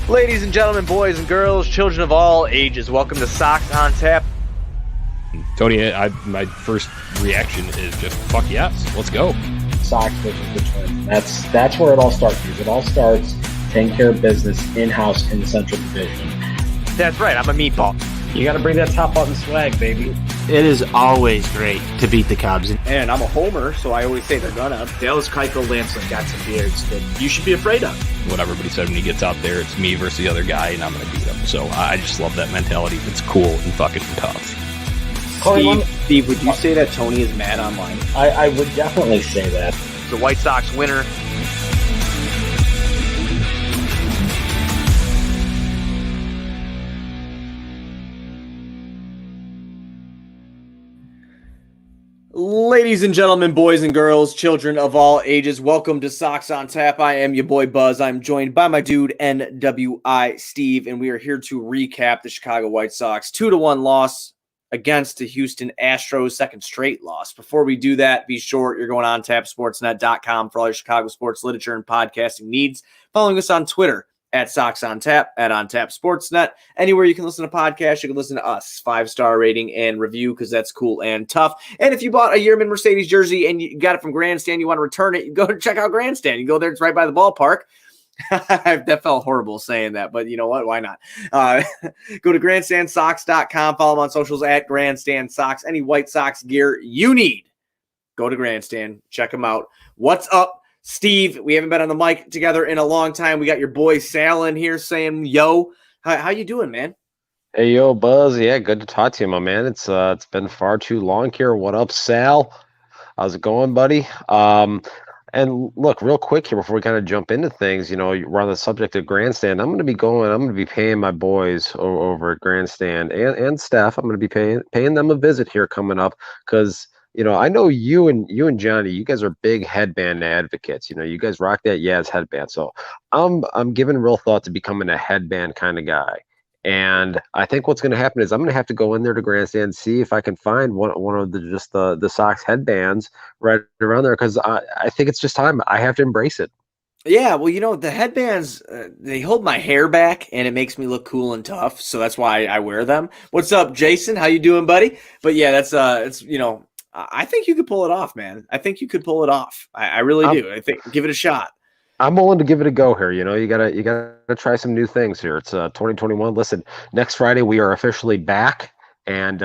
Ladies and gentlemen, boys and girls, children of all ages, welcome to Sox on Tap. Tony, my first reaction is just, fuck yes, let's go. Sox versus the Twins. That's where it all starts. Because it all starts taking care of business in-house in the Central Division. That's right, I'm a meatball. You got to bring that top button swag, baby. It is always great to beat the Cubs. And I'm a homer, so I always say they're gonna. Dallas Keuchel Lansing got some beards that you should be afraid of. What everybody said when he gets out there, it's me versus the other guy, and I'm going to beat him. So I just love that mentality. It's cool and fucking tough. Steve, would you say that Tony is mad online? I would definitely say that. The White Sox winner. Ladies and gentlemen, boys and girls, children of all ages, welcome to Sox on Tap. I am your boy Buzz. I'm joined by my dude NWI Steve, and we are here to recap the Chicago White Sox 2-1 loss against the Houston Astros, second straight loss. Before we do that, be sure you're going on tapsportsnet.com for all your Chicago sports literature and podcasting needs. Following us on Twitter at Sox on Tap, at On Tap Sportsnet. Anywhere you can listen to podcasts, you can listen to us. 5-star rating and review, because that's cool and tough. And if you bought a Yearman Mercedes jersey and you got it from Grandstand, you want to return it, you go check out Grandstand. You go there, it's right by the ballpark. That felt horrible saying that, but you know what? Why not? Go to grandstandsox.com. Follow them on socials at Grandstand Sox. Any White Sox gear you need, go to Grandstand. Check them out. What's up, Steve? We haven't been on the mic together in a long time. We got your boy Sal in here saying, yo, how you doing, man? Hey, yo, Buzz. Yeah, good to talk to you, my man. It's been far too long here. What up, Sal? How's it going, buddy? And look, real quick here before we kind of jump into things, you know, we're on the subject of Grandstand. I'm going to be paying my boys over at Grandstand and staff. I'm going to be paying them a visit here coming up because, you know, I know you and Johnny, you guys are big headband advocates. You know, you guys rock that Yaz headband. So I'm giving real thought to becoming a headband kind of guy. And I think what's going to happen is I'm going to have to go in there to Grandstand, see if I can find one of the Sox headbands right around there, because I think it's just time. I have to embrace it. Yeah, well, you know, the headbands, they hold my hair back, and it makes me look cool and tough, so that's why I wear them. What's up, Jason? How you doing, buddy? But yeah, it's you know, I think you could pull it off, man. I think you could pull it off. I really do. I think give it a shot. I'm willing to give it a go here. You know, you gotta try some new things here. It's 2021. Listen, next Friday we are officially back, and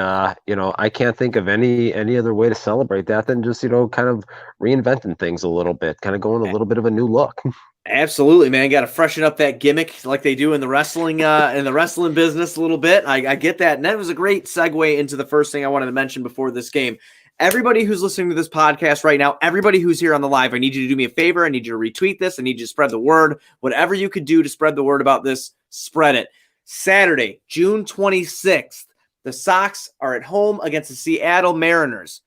you know, I can't think of any other way to celebrate that than just, you know, kind of reinventing things a little bit, kind of going a little bit of a new look. Absolutely, man. Got to freshen up that gimmick like they do in the wrestling business a little bit. I get that, and that was a great segue into the first thing I wanted to mention before this game. Everybody who's listening to this podcast right now, everybody who's here on the live, I need you to do me a favor. I need you to retweet this. I need you to spread the word. Whatever you could do to spread the word about this, spread it. Saturday, June 26th, the Sox are at home against the Seattle Mariners.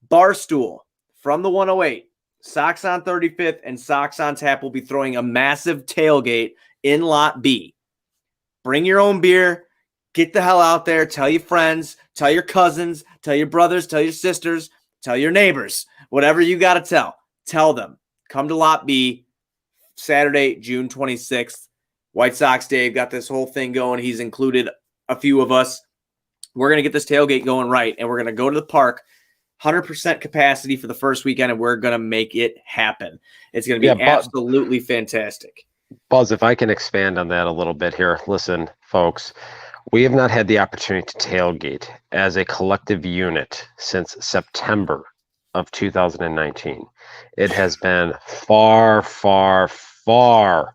Barstool from the 108, Sox on 35th, and Sox on Tap will be throwing a massive tailgate in Lot B. Bring your own beer. Get the hell out there. Tell your friends. Tell your cousins. Tell your brothers. Tell your sisters. Tell your neighbors. Whatever you got to tell them. Come to Lot B, Saturday, June 26th. White Sox Dave got this whole thing going. He's included a few of us. We're going to get this tailgate going right, and we're going to go to the park, 100% capacity for the first weekend, and we're going to make it happen. It's going to be absolutely fantastic. Buzz, if I can expand on that a little bit here. Listen, folks. We have not had the opportunity to tailgate as a collective unit since September of 2019. It has been far, far, far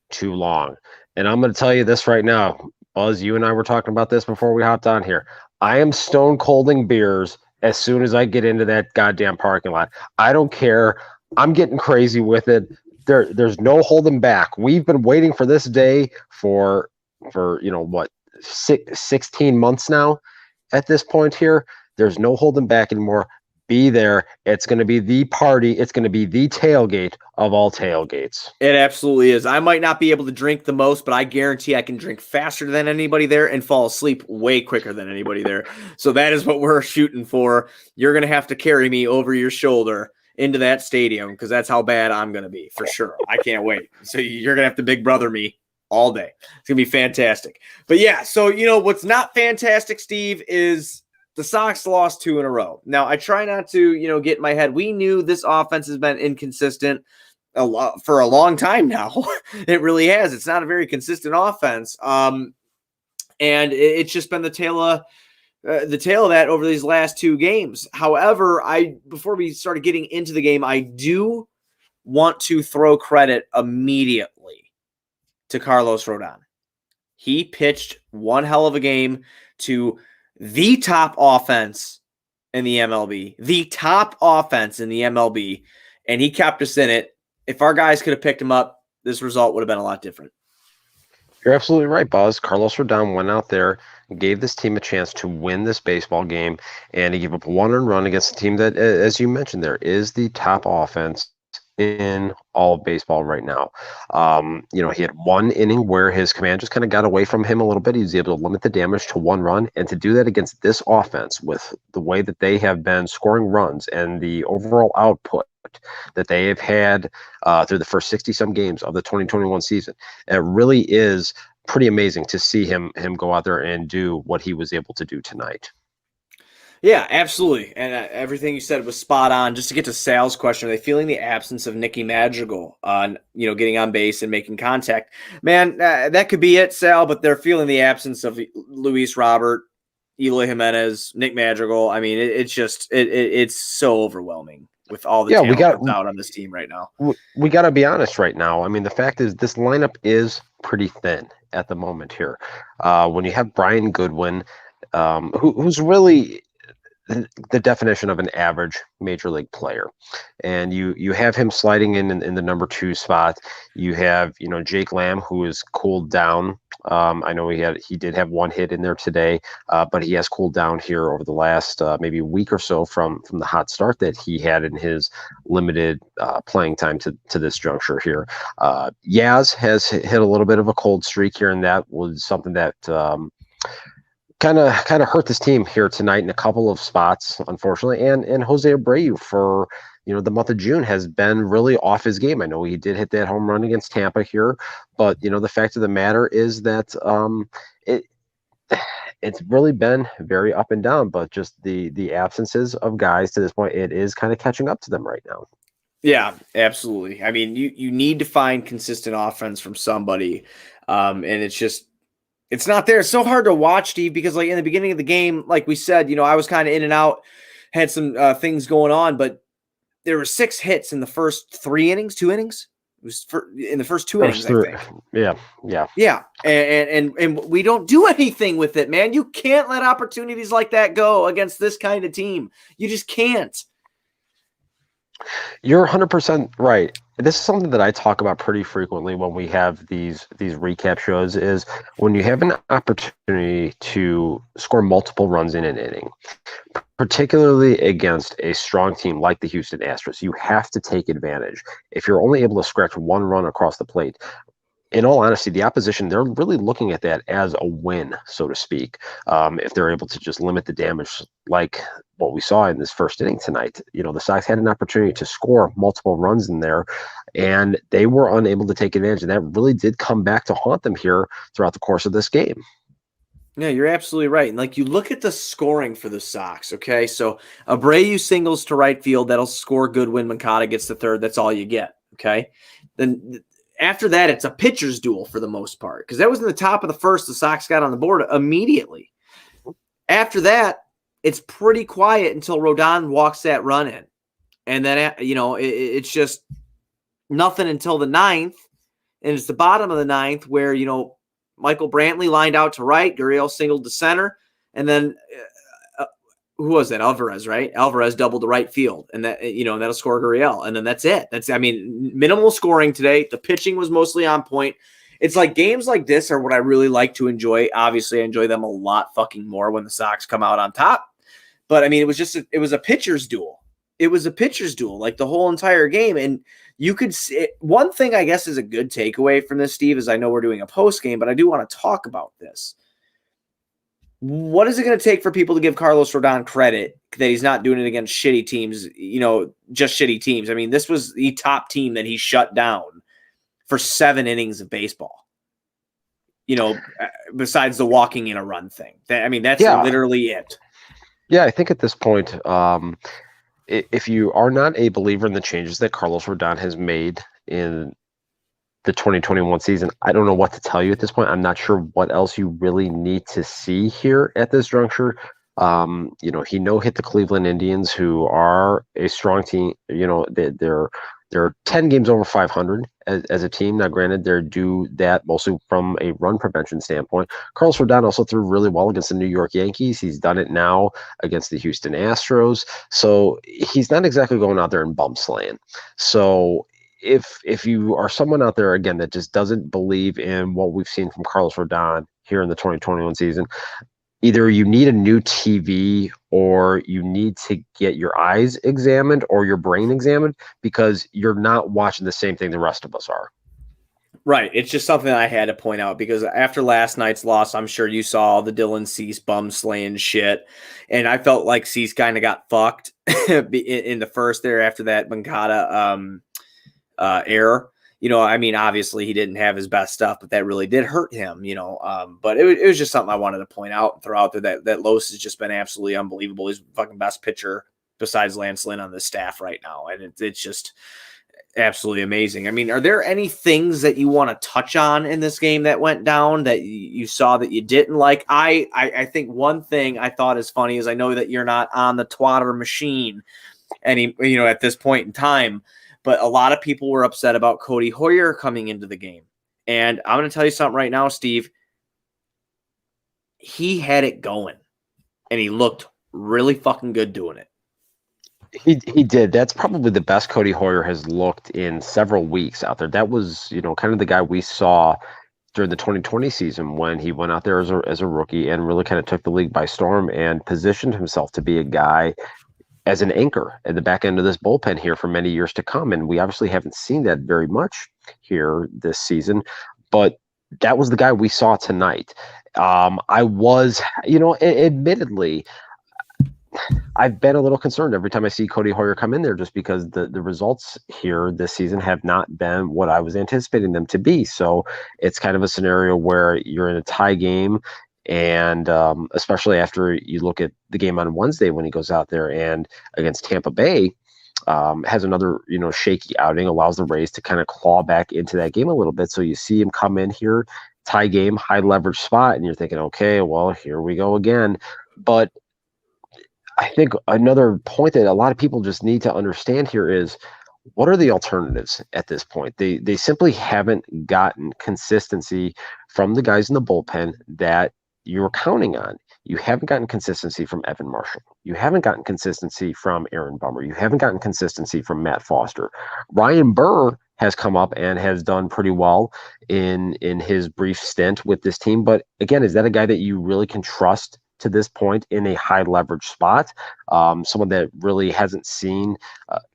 too long. And I'm going to tell you this right now. Buzz, you and I were talking about this before we hopped on here. I am stone colding beers as soon as I get into that goddamn parking lot. I don't care. I'm getting crazy with it. There's no holding back. We've been waiting for this day for you know what, 16 months now at this point here. There's no holding back anymore. Be there. It's going to be the party. It's going to be the tailgate of all tailgates. It absolutely is. I might not be able to drink the most, but I guarantee I can drink faster than anybody there and fall asleep way quicker than anybody there. So that is what we're shooting for. You're going to have to carry me over your shoulder into that stadium because that's how bad I'm going to be for sure. I can't wait. So you're going to have to big brother me. all day. It's going to be fantastic. But yeah, so, what's not fantastic, Steve, is the Sox lost 2 in a row. Now, I try not to, get in my head. We knew this offense has been inconsistent for a long time now. It really has. It's not a very consistent offense. And it's just been the tail of that over these last 2 games. However, before we started getting into the game, I do want to throw credit immediately to Carlos Rodon. He pitched one hell of a game to the top offense in the MLB, and he kept us in it. If our guys could have picked him up, this result would have been a lot different. You're absolutely right, Buzz. Carlos Rodon went out there, gave this team a chance to win this baseball game, and he gave up 1 earned run against a team that, as you mentioned, there is the top offense in all of baseball right now. He had 1 inning where his command just kind of got away from him a little bit. He was able to limit the damage to 1 run, and to do that against this offense with the way that they have been scoring runs and the overall output that they have had through the first 60-some games of the 2021 season, it really is pretty amazing to see him go out there and do what he was able to do tonight. Yeah, absolutely. And everything you said was spot on. Just to get to Sal's question, are they feeling the absence of Nicky Madrigal on, getting on base and making contact? Man, that could be it, Sal, but they're feeling the absence of Luis Robert, Eloy Jimenez, Nick Madrigal. I mean, it's so overwhelming with all the talent that's out on this team right now. We got to be honest right now. I mean, the fact is this lineup is pretty thin at the moment here. When you have Brian Goodwin, who's really the definition of an average major league player, and you have him sliding in the number 2 spot. You have Jake Lamb, who is cooled down. I know he did have 1 hit in there today, but he has cooled down here over the last maybe week or so from the hot start that he had in his limited playing time to this juncture here. Yaz has hit a little bit of a cold streak here, and that was something that kind of hurt this team here tonight in a couple of spots, unfortunately. And Jose Abreu for the month of June has been really off his game. I know he did hit that home run against Tampa here, but the fact of the matter is that it's really been very up and down. But just the absences of guys to this point, it is kind of catching up to them right now. Yeah, absolutely. I mean, you need to find consistent offense from somebody, and it's not there. It's so hard to watch, Steve, because in the beginning of the game, like we said, I was kind of in and out, had some things going on, but there were 6 hits in the first 2 innings. It was in the first 2 innings, I think. Yeah. And we don't do anything with it, man. You can't let opportunities like that go against this kind of team. You just can't. You're 100% right. This is something that I talk about pretty frequently when we have these recap shows, is when you have an opportunity to score multiple runs in an inning, particularly against a strong team like the Houston Astros, you have to take advantage. If you're only able to scratch 1 run across the plate, in all honesty, the opposition, they're really looking at that as a win, so to speak. If they're able to just limit the damage like what we saw in this first inning tonight. The Sox had an opportunity to score multiple runs in there, and they were unable to take advantage. And that really did come back to haunt them here throughout the course of this game. Yeah, you're absolutely right. And you look at the scoring for the Sox, okay? So Abreu singles to right field. That'll score Goodwin. Moncada gets to third. That's all you get, okay? Then after that, it's a pitcher's duel for the most part, because that was in the top of the first. The Sox got on the board immediately. After that, it's pretty quiet until Rodon walks that run in. And then, it's just nothing until the 9th. And it's the bottom of the 9th where, Michael Brantley lined out to right. Gurriel singled to center. And then, who was that? Alvarez, right? Alvarez doubled to right field. And that, that'll score Gurriel. And then that's it. Minimal scoring today. The pitching was mostly on point. It's like games like this are what I really like to enjoy. Obviously, I enjoy them a lot fucking more when the Sox come out on top. But it was a pitcher's duel. It was a pitcher's duel, like the whole entire game. And you could see one thing, I guess, is a good takeaway from this, Steve, is I know we're doing a post game, but I do want to talk about this. What is it going to take for people to give Carlos Rodon credit that he's not doing it against shitty teams, just shitty teams? I mean, this was the top team that he shut down for 7 innings of baseball. besides the walking in a run thing. That's Yeah. literally it. Yeah, I think at this point, if you are not a believer in the changes that Carlos Rodon has made in the 2021 season, I don't know what to tell you at this point. I'm not sure what else you really need to see here at this juncture. He hit the Cleveland Indians, who are a strong team. They're 10 games over 500 as a team. Now, granted, they're due that mostly from a run prevention standpoint. Carlos Rodon also threw really well against the New York Yankees. He's done it now against the Houston Astros. So he's not exactly going out there and bum slaying. So if you are someone out there, again, that just doesn't believe in what we've seen from Carlos Rodon here in the 2021 season, either you need a new TV or you need to get your eyes examined or your brain examined, because you're not watching the same thing the rest of us are. Right. It's just something I had to point out, because after last night's loss, I'm sure you saw the Dylan Cease bum slaying shit. And I felt like Cease kind of got fucked in the first there after that Mancada error. Obviously he didn't have his best stuff, but that really did hurt him, but it was just something I wanted to point out and throw out there, that Los has just been absolutely unbelievable. He's the fucking best pitcher besides Lance Lynn on the staff right now. And it's just absolutely amazing. Are there any things that you want to touch on in this game that went down that you saw that you didn't like? I think one thing I thought is funny is, I know that you're not on the twatter machine at this point in time, but a lot of people were upset about Cody Hoyer coming into the game. And I'm going to tell you something right now, Steve. He had it going, and he looked really fucking good doing it. He did. That's probably the best Cody Hoyer has looked in several weeks out there. That was, kind of the guy we saw during the 2020 season when he went out there as a rookie and really kind of took the league by storm and positioned himself to be a guy as an anchor at the back end of this bullpen here for many years to come. And we obviously haven't seen that very much here this season, but that was the guy we saw tonight. I was, admittedly, I've been a little concerned every time I see Cody Hoyer come in there, just because the results here this season have not been what I was anticipating them to be. So it's kind of a scenario where you're in a tie game. And especially after you look at the game on Wednesday when he goes out there and against Tampa Bay, has another, shaky outing, allows the Rays to kind of claw back into that game a little bit. So you see him come in here, tie game, high leverage spot, and you're thinking, okay, well, here we go again. But I think another point that a lot of people just need to understand here is, what are the alternatives at this point? They simply haven't gotten consistency from the guys in the bullpen that you're counting on. You haven't gotten consistency from Evan Marshall. You haven't gotten consistency from Aaron Bummer. You haven't gotten consistency from Matt Foster. Ryan Burr has come up and has done pretty well in his brief stint with this team. But again, is that a guy that you really can trust to this point in a high leverage spot? Someone that really hasn't seen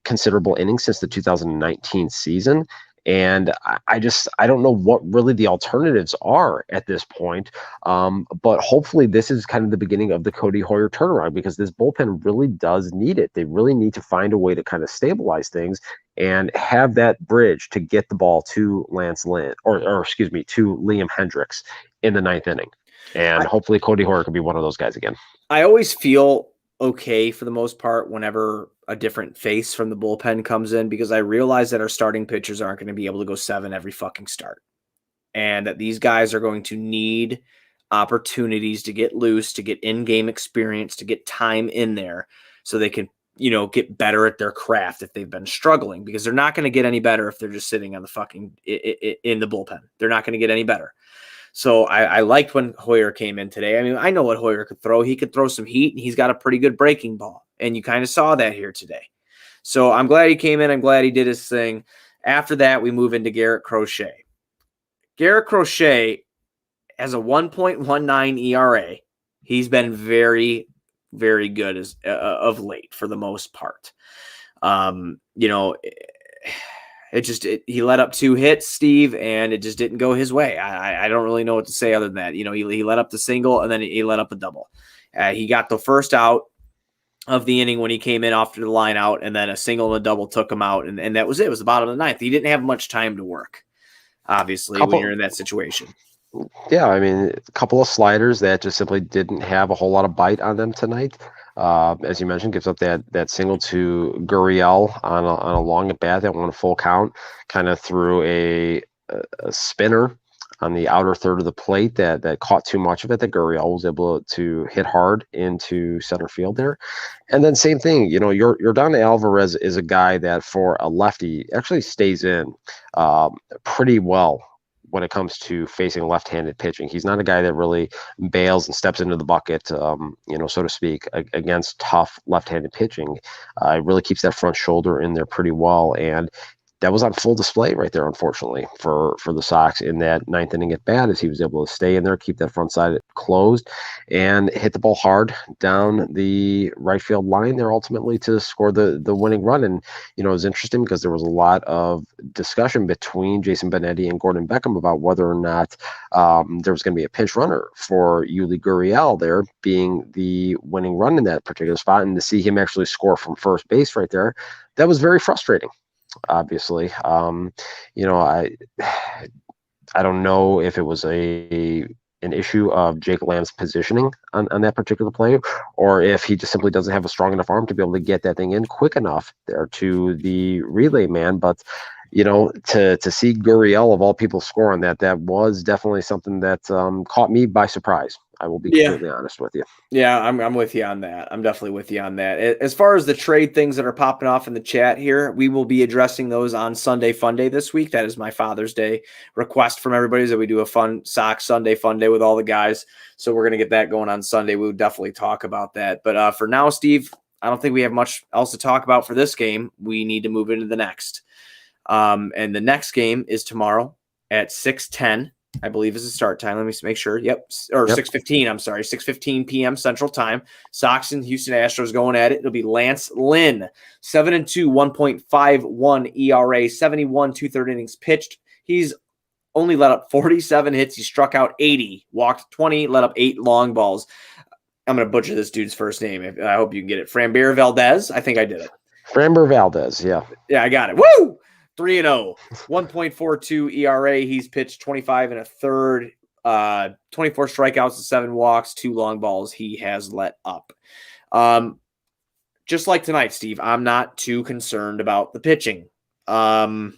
considerable innings since the 2019 season. And I don't know what really the alternatives are at this point. But hopefully this is kind of the beginning of the Cody Hoyer turnaround, because this bullpen really does need it. They really need to find a way to kind of stabilize things and have that bridge to get the ball to Lance Lynn, or to Liam Hendricks in the ninth inning. And hopefully Cody Hoyer can be one of those guys again. I always feel okay for the most part whenever a different face from the bullpen comes in, because I realize that our starting pitchers aren't going to be able to go 7 every fucking start, and that these guys are going to need opportunities to get loose, to get in-game experience, to get time in there so they can, get better at their craft if they've been struggling, because they're not going to get any better if they're just sitting on the fucking in the bullpen. They're not going to get any better. So I liked when Hoyer came in today. I know what Hoyer could throw. He could throw some heat, and he's got a pretty good breaking ball. And you kind of saw that here today. So I'm glad he came in. I'm glad he did his thing. After that, we move into Garrett Crochet. Garrett Crochet has a 1.19 ERA. He's been very, very good of late for the most part. He let up 2 hits, Steve, and it just didn't go his way. I don't really know what to say other than that. He let up the single, and then he let up a double. He got the first out of the inning when he came in after the line out, and then a single and a double took him out, and that was it. It was the bottom of the ninth. He didn't have much time to work, obviously, when you're in that situation. Yeah, I mean, a couple of sliders that just simply didn't have a whole lot of bite on them tonight. As you mentioned, gives up that single to Gurriel on a long at bat that won a full count, kind of threw a spinner on the outer third of the plate that caught too much of it. That Gurriel was able to hit hard into center field there. And then same thing, Yordan Alvarez is a guy that for a lefty actually stays in pretty well when it comes to facing left-handed pitching. He's not a guy that really bails and steps into the bucket, so to speak, against tough left-handed pitching. He really keeps that front shoulder in there pretty well, and that was on full display right there, unfortunately, for the Sox in that ninth inning at bat, as he was able to stay in there, keep that front side closed, and hit the ball hard down the right field line there ultimately to score the winning run. And, it was interesting because there was a lot of discussion between Jason Benetti and Gordon Beckham about whether or not there was going to be a pinch runner for Yuli Gurriel there being the winning run in that particular spot. And to see him actually score from first base right there, that was very frustrating. Obviously, I don't know if it was an issue of Jake Lamb's positioning on that particular play, or if he just simply doesn't have a strong enough arm to be able to get that thing in quick enough there to the relay man. But to see Gurriel of all people score on that was definitely something that caught me by surprise. I will be completely honest with you. Yeah, I'm with you on that. I'm definitely with you on that. As far as the trade things that are popping off in the chat here, we will be addressing those on Sunday Fun Day this week. That is my Father's Day request from everybody, is that we do a fun Sox Sunday Fun Day with all the guys. So we're going to get that going on Sunday. We would definitely talk about that. But for now, Steve, I don't think we have much else to talk about for this game. We need to move into the next. And the next game is tomorrow at 6:10. I believe is the start time. Let me make sure. Yep. Or 6:15. I'm sorry. 6:15 p.m. Central Time. Sox and Houston Astros going at it. It'll be Lance Lynn. 7-2, 1.51 ERA, 71 2/3 innings pitched. He's only let up 47 hits. He struck out 80, walked 20, let up 8 long balls. I'm going to butcher this dude's first name. I hope you can get it. Framber Valdez. I think I did it. Framber Valdez. Yeah. Yeah, I got it. Woo! 3-0, 1.42 ERA. He's pitched 25 1/3, 24 strikeouts and 7 walks, 2 long balls he has let up. Just like tonight, Steve, I'm not too concerned about the pitching. I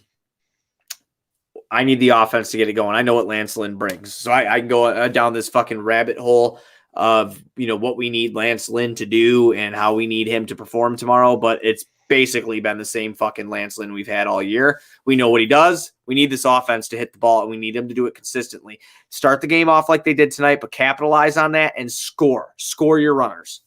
need the offense to get it going. I know what Lance Lynn brings. So I can go down this fucking rabbit hole of, what we need Lance Lynn to do and how we need him to perform tomorrow, but it's basically been the same fucking Lance Lynn we've had all year. We know what he does. We need this offense to hit the ball, and we need him to do it consistently. Start the game off like they did tonight, but capitalize on that and score. Score your runners.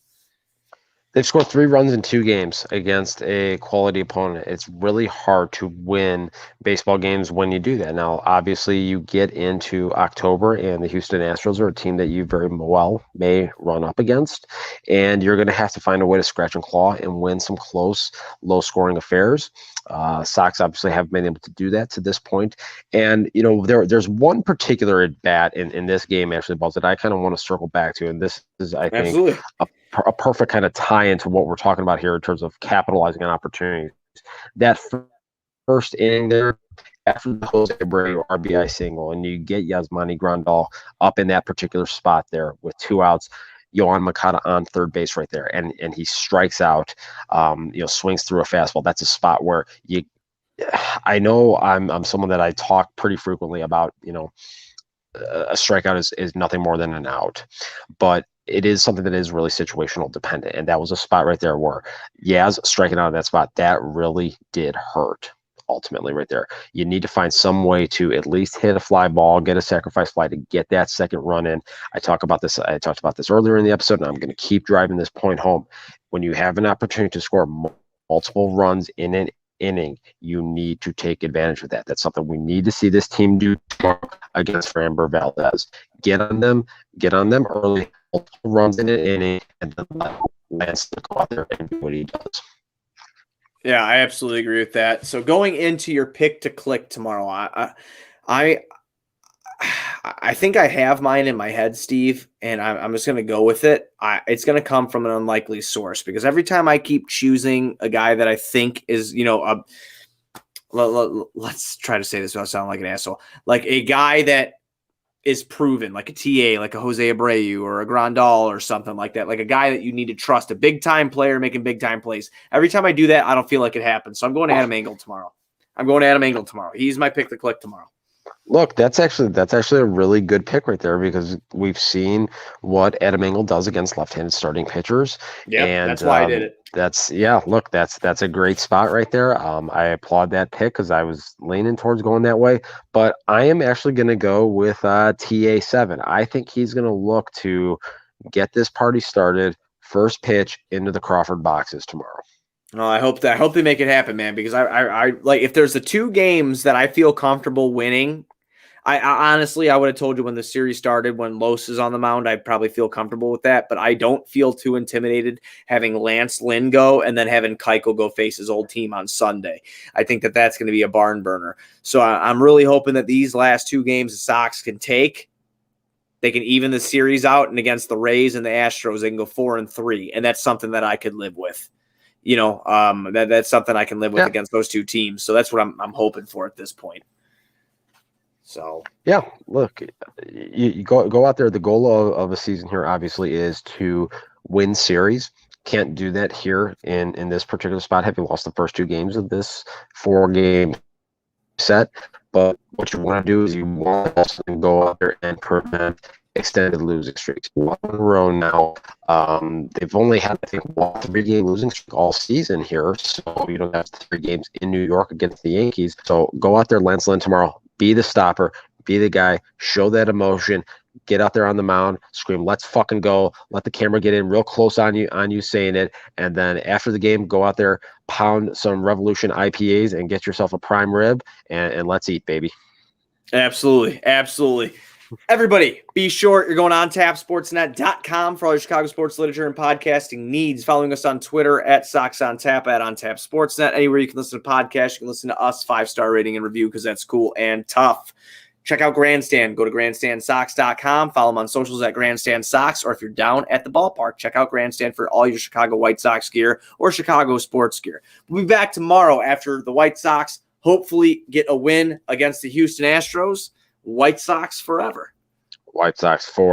They've scored 3 runs in 2 games against a quality opponent. It's really hard to win baseball games when you do that. Now, obviously, you get into October, and the Houston Astros are a team that you very well may run up against, and you're going to have to find a way to scratch and claw and win some close, low-scoring affairs. Sox obviously haven't been able to do that to this point. And, there's one particular at-bat in this game, actually, Balls, that I kind of want to circle back to, and this is, I think, Absolutely. a perfect kind of tie into what we're talking about here in terms of capitalizing on opportunities. That first inning there, after the Jose Abreu RBI single, and you get Yasmani Grandal up in that particular spot there with 2 outs, Yohan Moncada on third base right there, and he strikes out, swings through a fastball. That's a spot where I know I'm someone that I talk pretty frequently about, a strikeout is nothing more than an out, but it is something that is really situational dependent. And that was a spot right there where Yaz striking out of that spot, that really did hurt ultimately right there. You need to find some way to at least hit a fly ball, get a sacrifice fly to get that second run in. I talked about this earlier in the episode, and I'm going to keep driving this point home. When you have an opportunity to score multiple runs in an inning, you need to take advantage of that. That's something we need to see this team do against Framber Valdez. Get on them early, multiple runs in an inning, and then let Lance go out there and do what he does. Yeah, I absolutely agree with that. So going into your pick to click tomorrow, I think I have mine in my head, Steve, and I'm just going to go with it. It's going to come from an unlikely source, because every time I keep choosing a guy that I think is, let's try to say this without sounding like an asshole, like a guy that is proven, like a TA, like a Jose Abreu or a Grandal or something like that, like a guy that you need to trust, a big-time player making big-time plays. Every time I do that, I don't feel like it happens. So I'm going Adam Engel tomorrow. He's my pick to click tomorrow. Look, that's actually a really good pick right there because we've seen what Adam Engel does against left-handed starting pitchers. Yeah, and that's why I did it. That's a great spot right there. I applaud that pick because I was leaning towards going that way, but I am actually going to go with TA7. I think he's going to look to get this party started. First pitch into the Crawford boxes tomorrow. Oh, I hope they make it happen, man, because I like, if there's the two games that I feel comfortable winning, I honestly, I would have told you when the series started, when Los is on the mound, I'd probably feel comfortable with that, but I don't feel too intimidated having Lance Lynn go and then having Keuchel go face his old team on Sunday. I think that that's going to be a barn burner. So I'm really hoping that these last two games the Sox can take. They can even the series out, and against the Rays and the Astros, they can go 4-3, and that's something that I could live with. That's something I can live with against those two teams. So that's what I'm hoping for at this point. So yeah, look, you go out there. The goal of a season here obviously is to win series. Can't do that here in this particular spot, having lost the first two games of this 4-game set. But what you want to do is you want to also go out there and prevent extended losing streaks. 1 in a row now. They've only had, I think, 1 3-game losing streak all season here. So you don't have 3 games in New York against the Yankees. So go out there, Lance Lynn, tomorrow. Be the stopper. Be the guy. Show that emotion. Get out there on the mound. Scream, "Let's fucking go." Let the camera get in real close on you saying it. And then after the game, go out there, pound some Revolution IPAs and get yourself a prime rib, and let's eat, baby. Absolutely. Absolutely. Everybody, be sure you're going on tapsportsnet.com for all your Chicago sports literature and podcasting needs. Following us on Twitter at SoxOnTap, at OnTapSportsNet. Anywhere you can listen to podcasts, you can listen to us, 5-star rating and review, because that's cool and tough. Check out Grandstand. Go to grandstandsox.com. Follow them on socials at Grandstand Sox, or if you're down at the ballpark, check out Grandstand for all your Chicago White Sox gear or Chicago sports gear. We'll be back tomorrow after the White Sox hopefully get a win against the Houston Astros. White Sox forever. White Sox 4.